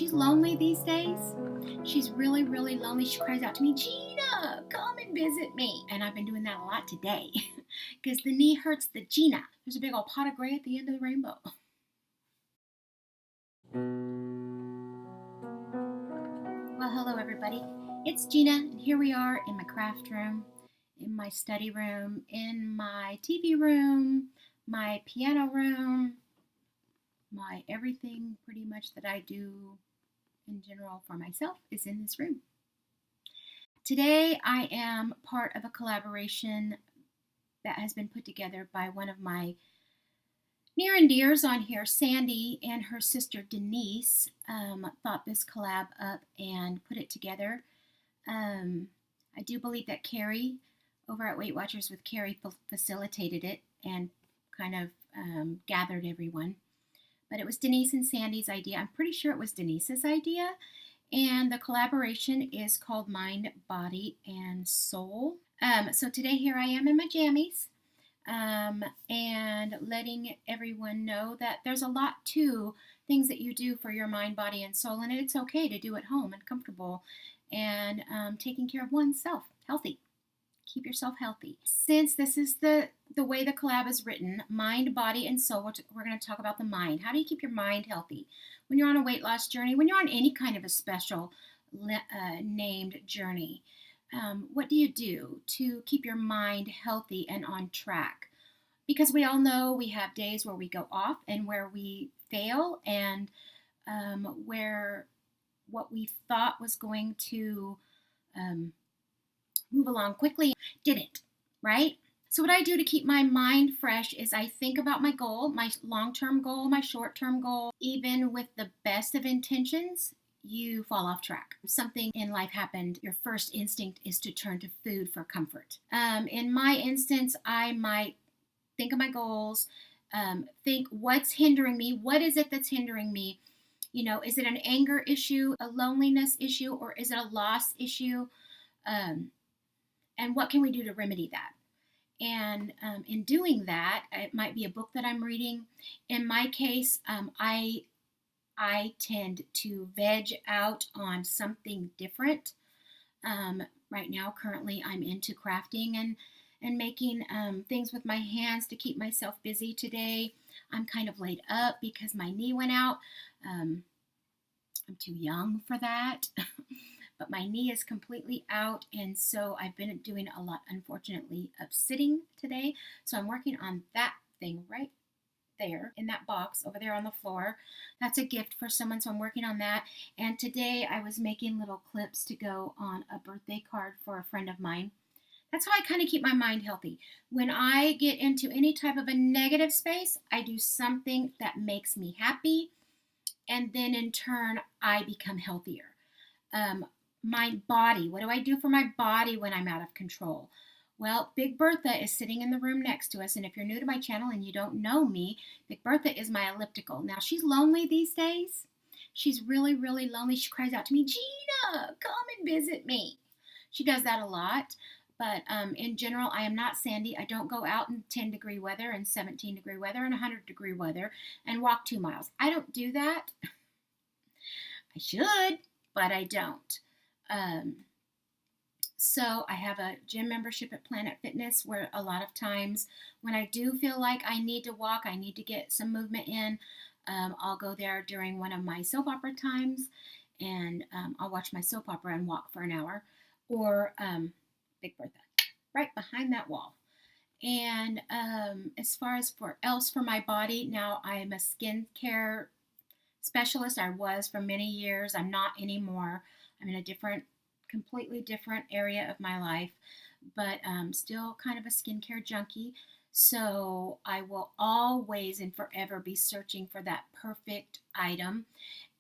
She's lonely these days. She's really, really lonely. She cries out to me, Gina, come and visit me. And I've been doing that a lot today because the knee hurts the Gina. There's a big old pot of gray at the end of the rainbow. Well, hello, everybody. It's Gina, and here we are in my craft room, in my study room, in my TV room, my piano room, my everything pretty much that I do in general for myself is in this room. Today I am part of a collaboration that has been put together by one of my near and dears on here. Sandy and her sister Denise thought this collab up and put it together. I do believe that Carrie over at Weight Watchers with Carrie facilitated it and kind of gathered everyone. But it was Denise and Sandy's idea. I'm pretty sure it was Denise's idea. And the collaboration is called Mind, Body, and Soul. So today here I am in my jammies and letting everyone know that there's a lot to things that you do for your mind, body, and soul. And it's okay to do at home and comfortable and taking care of oneself, healthy. Keep yourself healthy. Since this is the way the collab is written, mind, body, and soul, we're going to talk about the mind. How do you keep your mind healthy? When you're on a weight loss journey, when you're on any kind of a special named journey, what do you do to keep your mind healthy and on track? Because we all know we have days where we go off and where we fail and where what we thought was going to move along quickly didn't, right? So what I do to keep my mind fresh is I think about my goal, my long-term goal, my short-term goal. Even with the best of intentions, you fall off track. If something in life happened, your first instinct is to turn to food for comfort. In my instance, I might think of my goals, think what's hindering me, what is it that's hindering me? You know, is it an anger issue, a loneliness issue, or is it a loss issue? And what can we do to remedy that? And in doing that, it might be a book that I'm reading. In my case, I tend to veg out on something different. Right now, currently, I'm into crafting and making things with my hands to keep myself busy today. I'm kind of laid up because my knee went out. I'm too young for that. But my knee is completely out, and so I've been doing a lot, unfortunately, of sitting today. So I'm working on that thing right there in that box over there on the floor. That's a gift for someone, so I'm working on that. And today I was making little clips to go on a birthday card for a friend of mine. That's how I kind of keep my mind healthy. When I get into any type of a negative space, I do something that makes me happy, and then in turn, I become healthier. My body. What do I do for my body when I'm out of control? Well, Big Bertha is sitting in the room next to us, and if you're new to my channel and you don't know me, Big Bertha is my elliptical. Now, she's lonely these days. She's really, really lonely. She cries out to me, Gina, come and visit me. She does that a lot, but in general, I am not Sandy. I don't go out in 10-degree weather and 17-degree weather and 100-degree weather and walk 2 miles. I don't do that. I should, but I don't. So I have a gym membership at Planet Fitness where a lot of times when I do feel like I need to walk, I need to get some movement in, I'll go there during one of my soap opera times and I'll watch my soap opera and walk for an hour, or Big Bertha, right behind that wall. And as far as for my body, now I'm a skincare specialist. I was for many years. I'm not anymore. I'm in a completely different area of my life, but still kind of a skincare junkie. So I will always and forever be searching for that perfect item.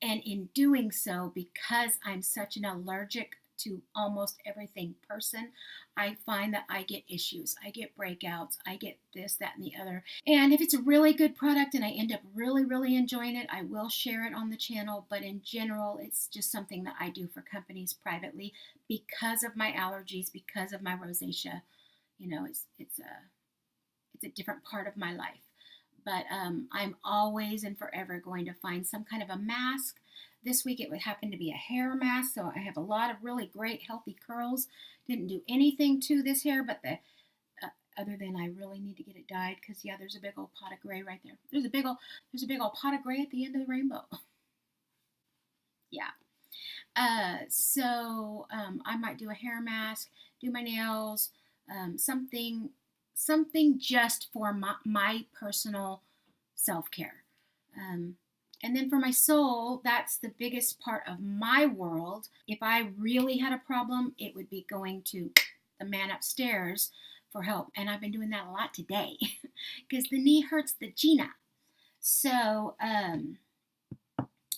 And in doing so, because I'm such an allergic to almost everything person, I find that I get issues. I get breakouts. I get this, that, and the other. And if it's a really good product and I end up really, really enjoying it, I will share it on the channel. But in general, it's just something that I do for companies privately because of my allergies, because of my rosacea. You know, it's a different part of my life. But I'm always and forever going to find some kind of a mask This week it would happen to be a hair mask, so I have a lot of really great healthy curls. Didn't do anything to this hair, but other than I really need to get it dyed, because yeah, there's a big old pot of gray right there. There's a big old pot of gray at the end of the rainbow. Yeah. So I might do a hair mask, do my nails, something just for my personal self-care. And then for my soul, that's the biggest part of my world. If I really had a problem, it would be going to the man upstairs for help. And I've been doing that a lot today because the knee hurts the Gina. So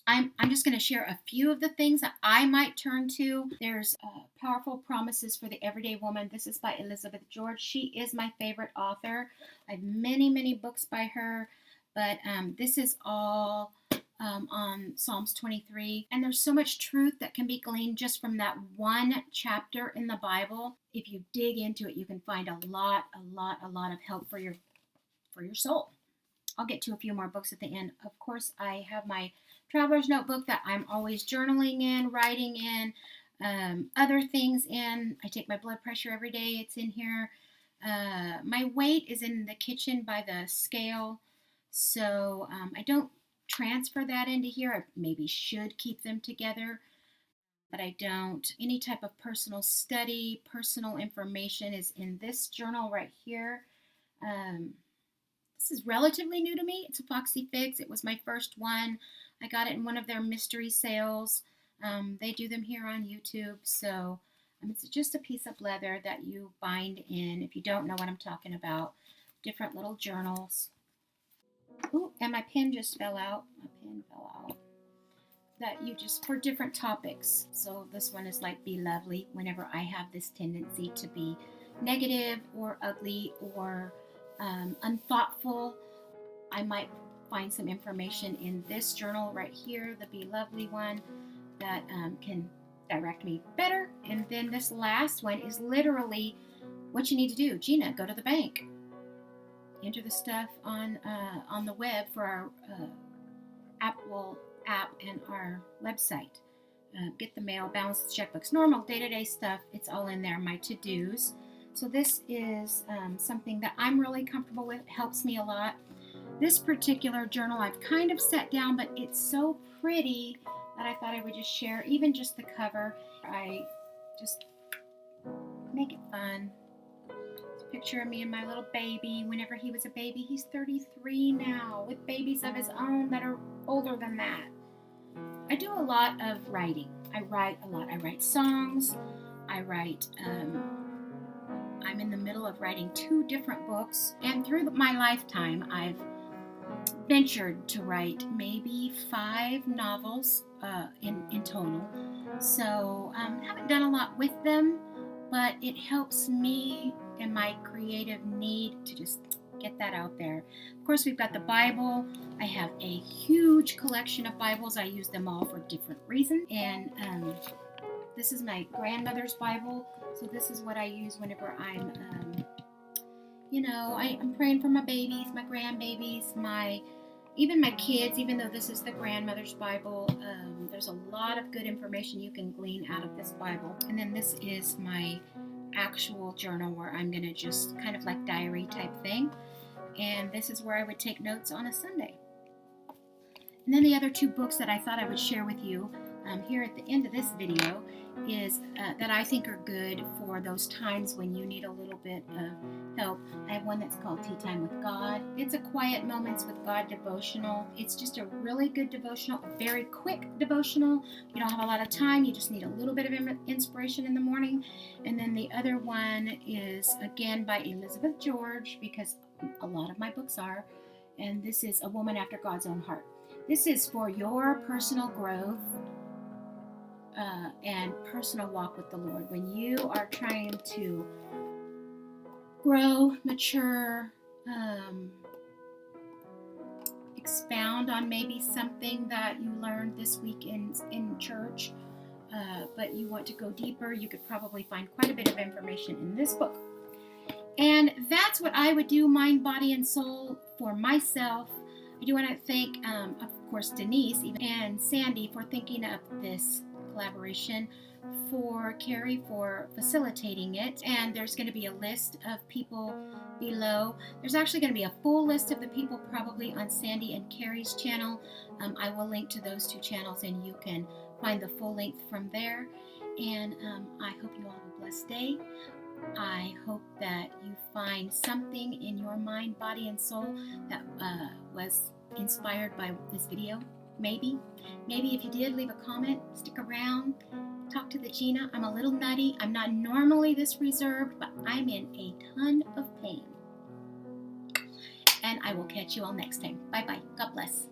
I'm just going to share a few of the things that I might turn to. There's Powerful Promises for the Everyday Woman. This is by Elizabeth George. She is my favorite author. I have many, many books by her, but this is all on Psalms 23. And there's so much truth that can be gleaned just from that one chapter in the Bible. If you dig into it, you can find a lot of help for your soul. I'll get to a few more books at the end. Of course, I have my traveler's notebook that I'm always journaling in, writing in, other things in. I take my blood pressure every day. It's in here. My weight is in the kitchen by the scale. So I don't transfer that into here. I maybe should keep them together, but I don't. Any type of personal study, personal information is in this journal right here. This is relatively new to me. It's a Foxy Fix. It was my first one. I got it in one of their mystery sales. They do them here on YouTube. So it's just a piece of leather that you bind in. If you don't know what I'm talking about, different little journals. Ooh, and my pen just fell out. My pen fell out. That you just, for different topics. So this one is like Be Lovely. Whenever I have this tendency to be negative or ugly or unthoughtful, I might find some information in this journal right here, the Be Lovely one, that can direct me better. And then this last one is literally what you need to do. Gina, go to the bank. Enter the stuff on the web for our Apple app and our website. Get the mail, balance the checkbooks, normal day-to-day stuff. It's all in there, my to-dos. So this is something that I'm really comfortable with. It helps me a lot. This particular journal I've kind of set down, but it's so pretty that I thought I would just share, even just the cover. I just make it fun. It's a picture of me and my little baby whenever he was a baby. He's 33 now with babies of his own that are older than that. I do a lot of writing. I write a lot. I write songs. I write I'm in the middle of writing 2 different books, and through my lifetime I've ventured to write maybe 5 novels in total. So haven't done a lot with them, but it helps me in my creative need to just get that out there. Of course, we've got the Bible. I have a huge collection of Bibles. I use them all for different reasons, and this is my grandmother's Bible. So this is what I use whenever I'm, I'm praying for my babies, my grandbabies, even my kids, even though this is the grandmother's Bible. There's a lot of good information you can glean out of this Bible. And then this is my actual journal where I'm going to just kind of like diary type thing. And this is where I would take notes on a Sunday. And then the other 2 books that I thought I would share with you here at the end of this video is that I think are good for those times when you need a little bit of help. I have one that's called Tea Time with God. It's a Quiet Moments with God devotional. It's just a really good devotional, a very quick devotional. You don't have a lot of time. You just need a little bit of inspiration in the morning. And then the other one is, again, by Elizabeth George, because a lot of my books are. And this is A Woman After God's Own Heart. This is for your personal growth and personal walk with the Lord. When you are trying to grow, mature, expound on maybe something that you learned this week in church, but you want to go deeper, you could probably find quite a bit of information in this book. And that's what I would do, mind, body, and soul, for myself. I do want to thank, of of course, Denise and Sandy for thinking up this collaboration, for Carrie for facilitating it. And there's going to be a list of people below. There's actually going to be a full list of the people probably on Sandy and Carrie's channel. I will link to those two channels and you can find the full length from there. And I hope you all have a blessed day. I hope that you find something in your mind, body, and soul that was inspired by this video. Maybe if you did, leave a comment, stick around, talk to the Gina. I'm a little nutty. I'm not normally this reserved, but I'm in a ton of pain. And I will catch you all next time. Bye-bye. God bless.